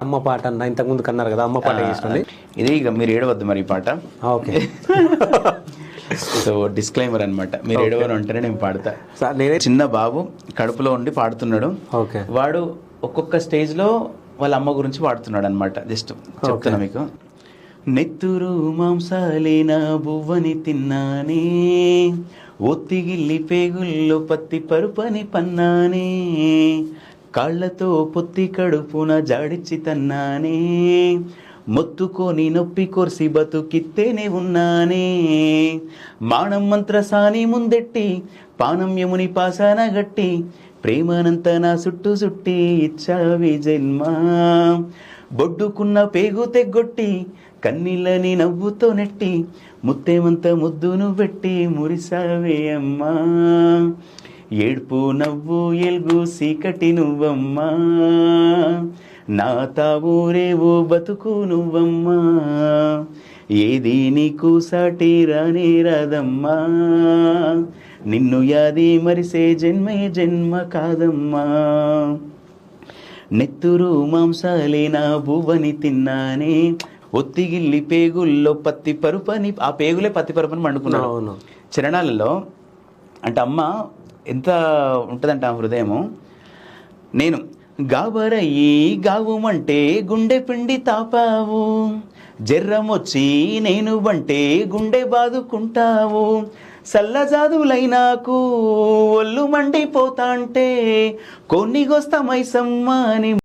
అమ్మ పాట అన్న ఇంతకుముందు కన్నారు కదా, అమ్మ పాట చేసినండి ఇది. ఇక మీరు ఏడవద్దు మరి ఈ పాట. ఓకే. సో డిస్క్లైమర్ అనమాట, మీరు ఏడవని అంటేనే నేను పాడతా. నేనే చిన్న బాబు కడుపులో ఉండి పాడుతున్నాడు. ఓకే. వాడు ఒక్కొక్క స్టేజ్లో వాళ్ళ అమ్మ గురించి పాడుతున్నాడు అనమాట. జస్ట్ చెప్తున్నా మీకు. నెత్తురు మాంసాలేనా బువ్వని తిన్నానే, ఒత్తిగిల్లి పేగుల్లో పత్తి పరుపని పన్నానే, కాళ్లతో పొత్తి కడుపున జాడిచ్చి తన్నానే, మొత్తుకొని నొప్పి కొర్సి బతుకిత్తేనే ఉన్నానే, మాణం మంత్రసాని ముందెట్టి పానం యముని పాసాన గట్టి, ప్రేమనంత నా చుట్టూ చుట్టి ఇచ్చావి జన్మ, బొడ్డుకున్న పేగు తెగ్గొట్టి కన్నీళ్ళని నవ్వుతో నెట్టి, ముత్తేమంత ముద్దును పెట్టి మురిసావే అమ్మా, ఏడ్పు నవ్వు ఎల్గు సీకటి నువ్వమ్మా, నా తావూరేవు బతుకు నువ్వమ్మా, ఏది నీకు సాటి రానే రాదమ్మా, నిన్ను యాది మరిసే జన్మే జన్మ కాదమ్మా, నెత్తురు మాంసాలేనా బువ్వని తిన్నానే, ఒత్తిగిల్లి పేగుల్లో పత్తి పరుపని, ఆ పేగులే పత్తి పరుపని పండుకున్నాడు. చరణాలలో అంటే అమ్మ ఎంత ఉంటుందంట ఆ హృదయము. నేను గాబరయ్యి గావుమంటే గుండె పిండి తాపావు, జర్రమొచ్చి నేను వంటే గుండె బాదుకుంటావు, సల్లజాదులైనాకు ఒళ్ళు మండిపోతా అంటే కొన్నిగొస్తా మైసమ్మ అని